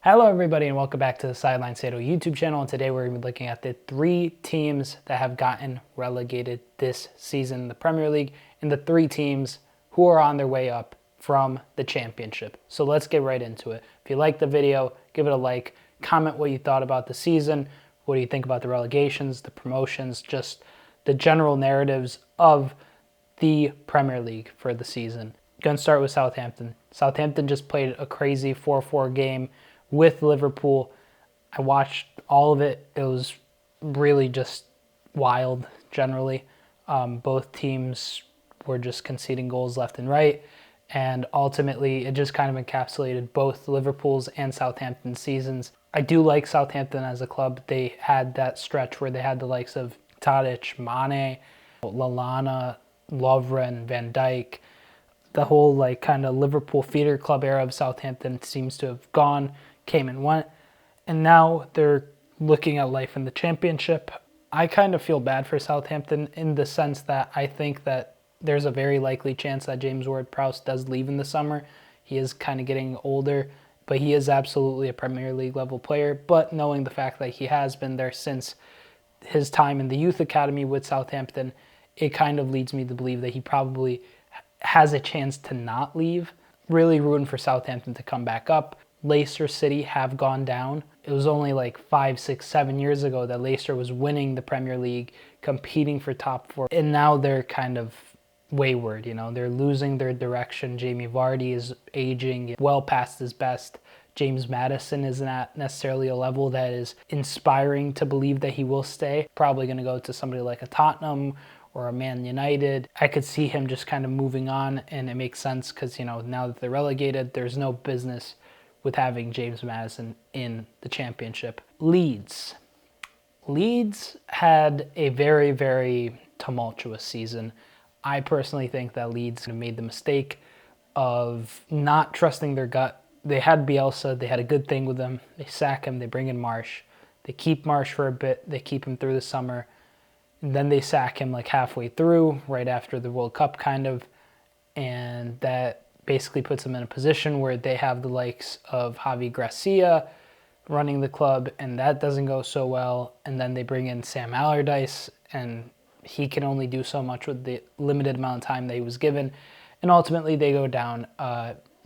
Hello everybody and welcome back to the Sideline Sato YouTube channel, and today we're going to be looking at the 3 teams that have gotten relegated this season in the Premier League and the 3 teams who are on their way up from the Championship. So let's get right into it. If you liked the video, give it a like, comment what you thought about the season, what do you think about the relegations, the promotions, just the general narratives of the Premier League for the season. Going to start with Southampton. Southampton just played a crazy 4-4 game with Liverpool. I watched all of it. It was really just wild generally. Both teams were just conceding goals left and right, and ultimately it just kind of encapsulated both Liverpool's and Southampton's seasons. I do like Southampton as a club. They had that stretch where they had the likes of Tadic, Mane, Lallana, Lovren, Van Dijk. The whole kind of Liverpool feeder club era of Southampton seems to have gone, came and went, and now they're looking at life in the Championship. I kind of feel bad for Southampton in the sense that I think that there's a very likely chance that James Ward-Prowse does leave in the summer. He is kind of getting older, but he is absolutely a Premier League level player. But knowing the fact that he has been there since his time in the youth academy with Southampton, it kind of leads me to believe that he probably has a chance to not leave. Really rooting for Southampton to come back up. Leicester City have gone down. It was only like 5, 6, 7 years ago that Leicester was winning the Premier League, competing for top 4, and now they're kind of wayward, they're losing their direction. Jamie Vardy is aging well past his best. James Maddison isn't at necessarily a level that is inspiring to believe that he will stay. Probably going to go to somebody like a Tottenham or a Man United. I could see him just kind of moving on, and it makes sense because, now that they're relegated, there's no business with having James Maddison in the Championship. Leeds. Leeds had a very, very tumultuous season. I personally think that Leeds made the mistake of not trusting their gut. They had Bielsa. They had a good thing with him. They sack him. They bring in Marsh. They keep Marsh for a bit. They keep him through the summer. And then they sack him like halfway through, right after the World Cup kind of. And that basically puts them in a position where they have the likes of Javi Gracia running the club, and that doesn't go so well. And then they bring in Sam Allardyce, and he can only do so much with the limited amount of time that he was given. And ultimately they go down.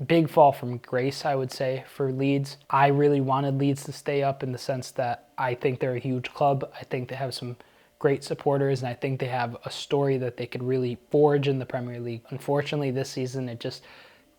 Big fall from grace, I would say, for Leeds. I really wanted Leeds to stay up in the sense that I think they're a huge club. I think they have some great supporters, and I think they have a story that they could really forge in the Premier League. Unfortunately, this season it just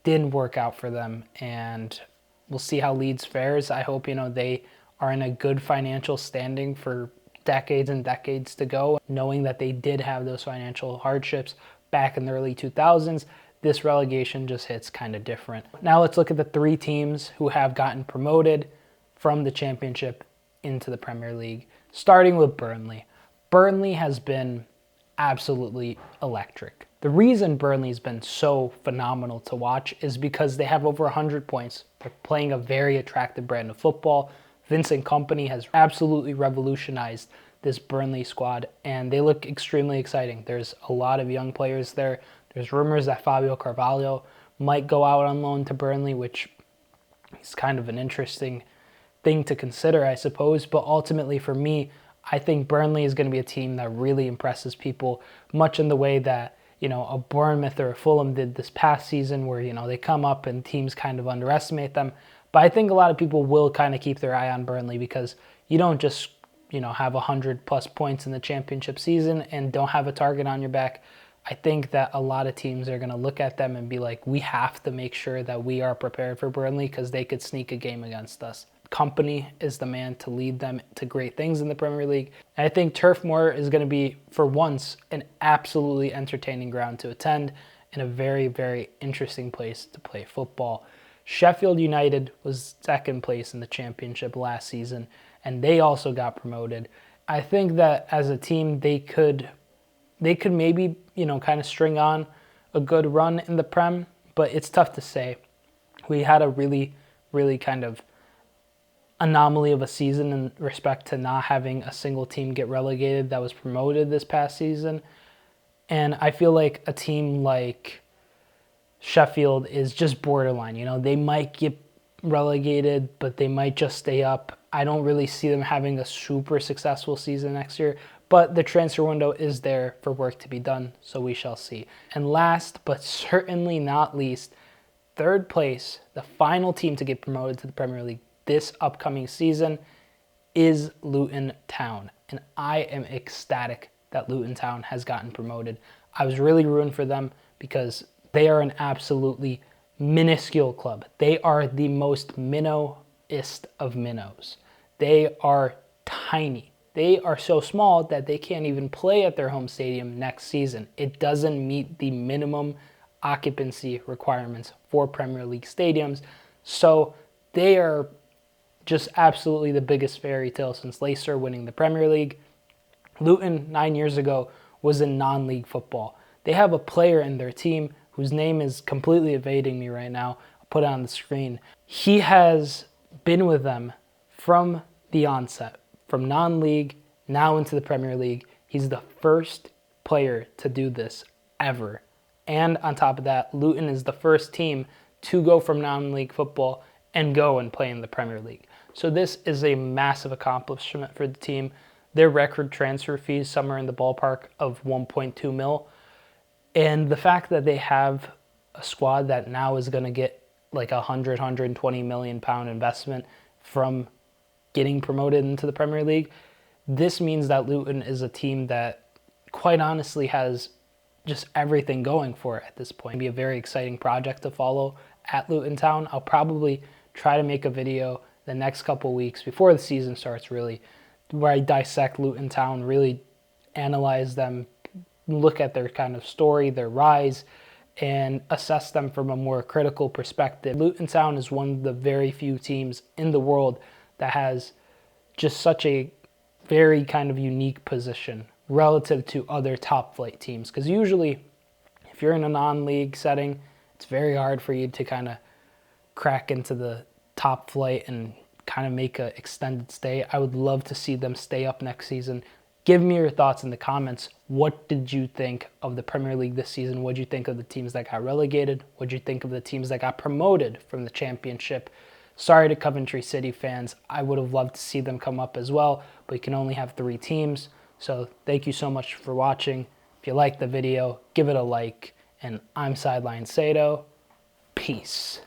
didn't work out for them, and we'll see how Leeds fares. I hope they are in a good financial standing for decades and decades to go, knowing that they did have those financial hardships back in the early 2000s. This relegation just hits kind of different. Now let's look at the 3 teams who have gotten promoted from the Championship into the Premier League, starting with Burnley. Burnley has been absolutely electric. The reason Burnley's been so phenomenal to watch is because they have over 100 points. They're playing a very attractive brand of football. Vincent Kompany has absolutely revolutionized this Burnley squad, and they look extremely exciting. There's a lot of young players there. There's rumors that Fabio Carvalho might go out on loan to Burnley, which is kind of an interesting thing to consider, I suppose. But ultimately for me, I think Burnley is going to be a team that really impresses people, much in the way that a Bournemouth or a Fulham did this past season, where they come up and teams kind of underestimate them. But I think a lot of people will kind of keep their eye on Burnley because you don't just have 100+ points in the Championship season and don't have a target on your back. I think that a lot of teams are going to look at them and be like, we have to make sure that we are prepared for Burnley because they could sneak a game against us. Kompany is the man to lead them to great things in the Premier League. And I think Turf Moor is going to be, for once, an absolutely entertaining ground to attend and a very, very interesting place to play football. Sheffield United was second place in the Championship last season, and they also got promoted. I think that as a team, they could maybe, kind of string on a good run in the Prem, but it's tough to say. We had a really, really kind of anomaly of a season in respect to not having a single team get relegated that was promoted this past season. And I feel like a team like Sheffield is just borderline. They might get relegated, but they might just stay up. I don't really see them having a super successful season next year, but the transfer window is there for work to be done, so we shall see. And last, but certainly not least, third place, the final team to get promoted to the Premier League this upcoming season is Luton Town. And I am ecstatic that Luton Town has gotten promoted. I was really rooting for them because they are an absolutely minuscule club. They are the most minnow-ist of minnows. They are tiny. They are so small that they can't even play at their home stadium next season. It doesn't meet the minimum occupancy requirements for Premier League stadiums. So they are just absolutely the biggest fairy tale since Leicester winning the Premier League. Luton, 9 years ago, was in non-league football. They have a player in their team whose name is completely evading me right now. I'll put it on the screen. He has been with them from the onset, from non-league now into the Premier League. He's the first player to do this ever. And on top of that, Luton is the first team to go from non-league football and go and play in the Premier League. So this is a massive accomplishment for the team. Their record transfer fees, somewhere in the ballpark of 1.2 mil. And the fact that they have a squad that now is going to get like a 120 million pound investment from getting promoted into the Premier League, this means that Luton is a team that quite honestly has just everything going for it at this point. It'll be a very exciting project to follow at Luton Town. I'll probably try to make a video the next couple weeks before the season starts, really, where I dissect Luton Town, really analyze them, look at their kind of story, their rise, and assess them from a more critical perspective. Luton Town is one of the very few teams in the world that has just such a very kind of unique position relative to other top flight teams. Because usually, if you're in a non-league setting, it's very hard for you to kind of crack into the top flight and kind of make an extended stay. I would love to see them stay up next season. Give me your thoughts in the comments. What did you think of the Premier League this season? What did you think of the teams that got relegated? What did you think of the teams that got promoted from the Championship? Sorry to Coventry City fans. I would have loved to see them come up as well, but you can only have 3 teams. So thank you so much for watching. If you liked the video, give it a like. And I'm Sideline Sato. Peace.